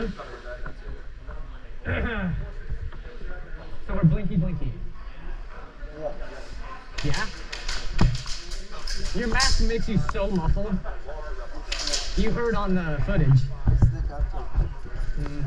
on? So we're blinky blinky. Yeah? Your mask makes you so muffled. You heard on the footage. Mm.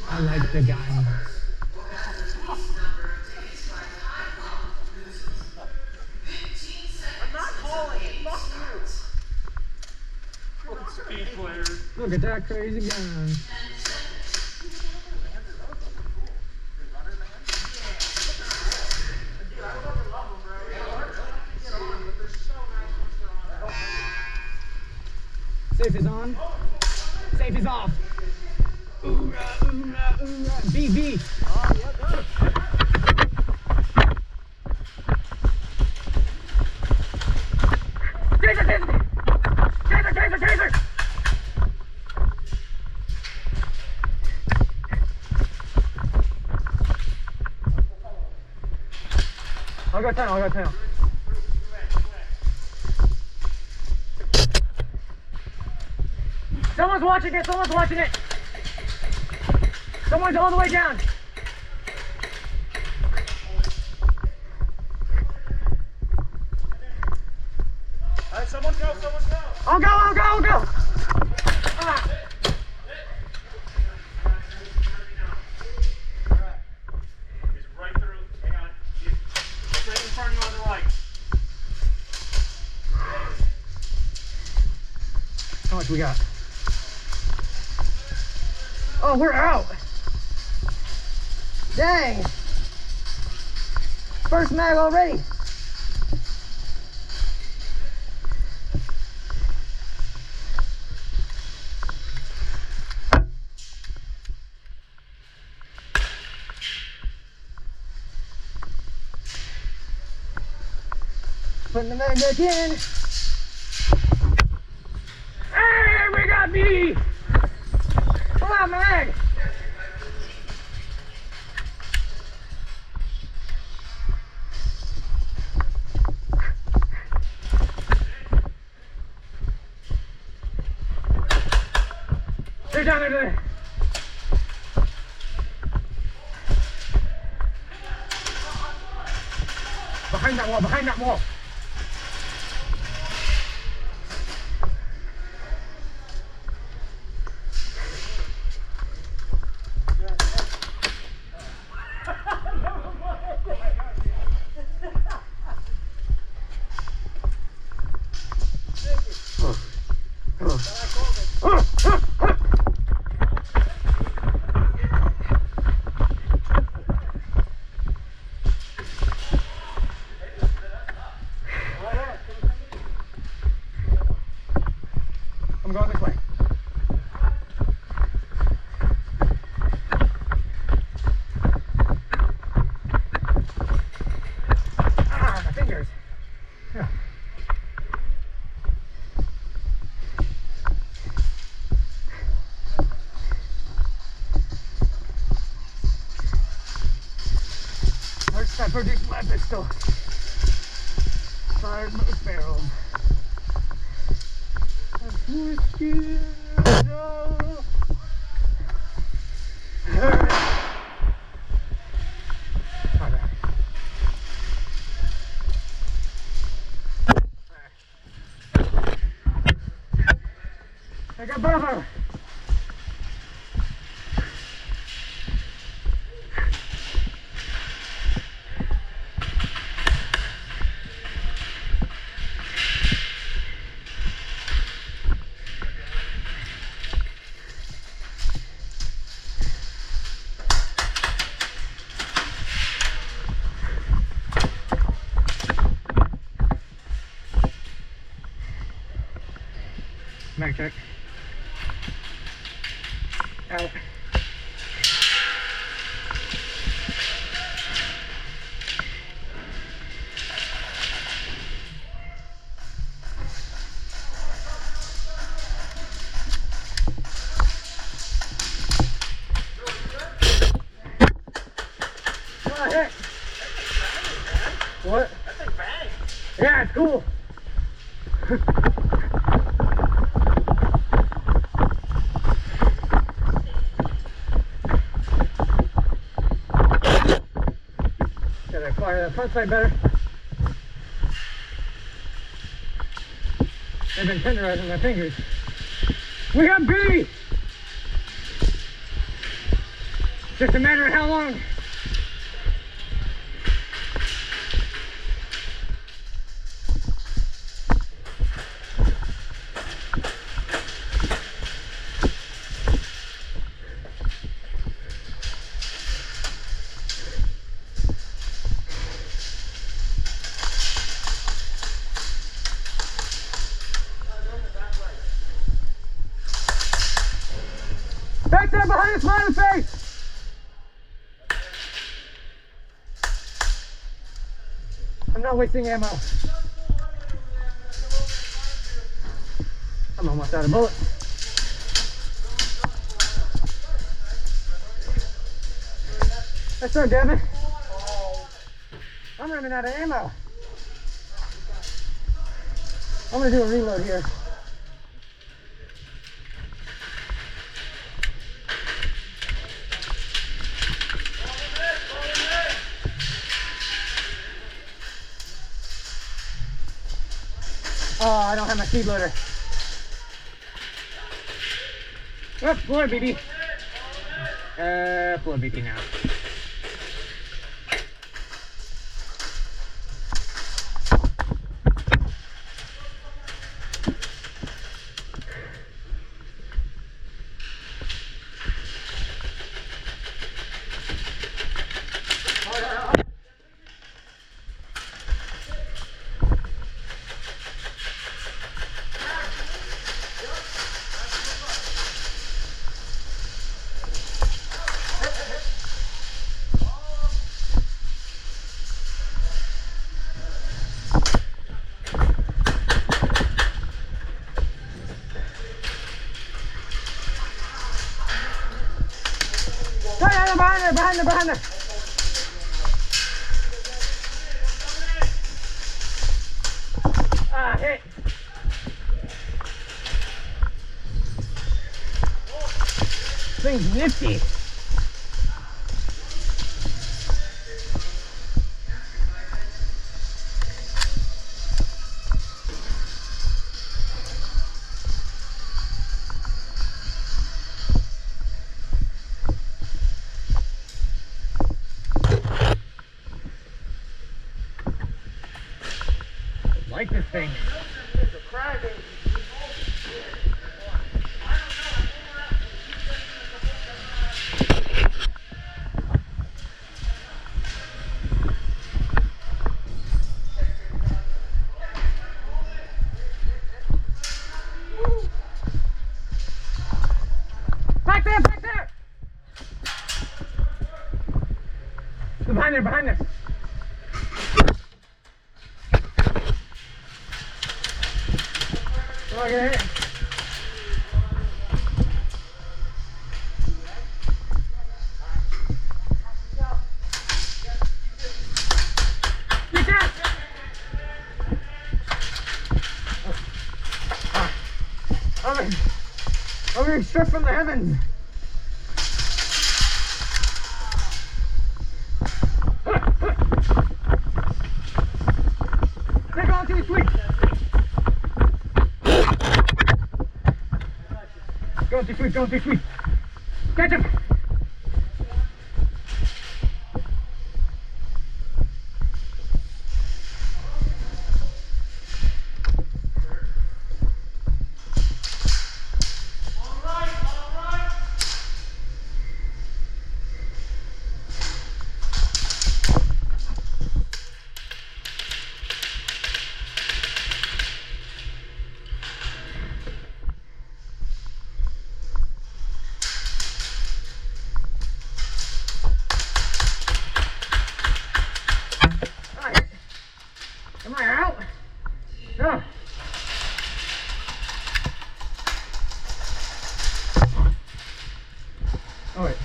I like the guy. I'm not calling it. Fuck you. Speed players. Look at that crazy guy. Safe is on. Safe is off. Oorah, oorah, oorah. B, B. Oh, yeah, go. Taser, taser. Taser, taser, taser. I'll go tunnel, I'll go tunnel. Someone's watching it, someone's watching it. Someone's all the way down. All right, someone go, someone go. I'll go, I'll go, I'll go. Ah. He's right through. Hang on. He's right in front of you on the right. How much we got? Oh, we're out. Dang. First mag already. Putting the mag back in. Hey, we got B. Come on, mag. They're down there. Behind that wall, behind that wall. I'm going this way. Ah, my fingers. Yeah. First I produced my pistol. Fired most barrels. Whiskey, no. I got both of them. Mag check. Out. Oh, heck. What? That thing bangs. Yeah, it's cool. Gotta acquire that front side better. They've been tenderizing my fingers. We got B! Just a matter of how long. Back there behind the smiley face! I'm not wasting ammo. I'm almost out of bullets. Yes, sir, Devin. I'm running out of ammo. I'm gonna do a reload here. Oh, I don't have my speed loader. Oh, floor BB. Floor BB now. Behind her. Ah, hit. Thing's nifty. Like this thing. Back there! Behind there. Look at it. Get down! I'm being struck from the heavens. They're going too sweet. Going too sweet. Catch him! Am I out? No. Oh wait.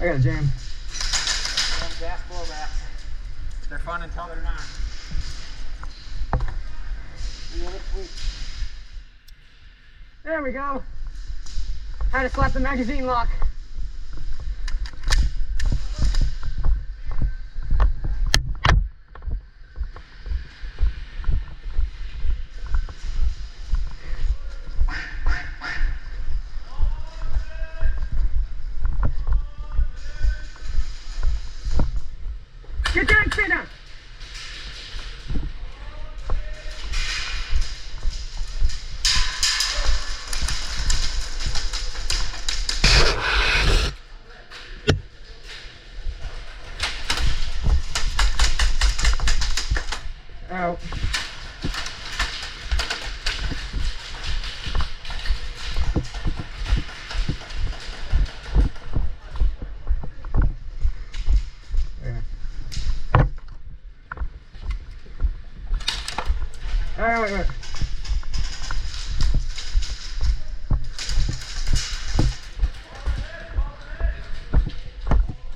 I got a jam. Gas blowbacks. They're fun until they're not. There we go. How to slap the magazine lock. Get down, sit down. Out. Yeah. All right, wait.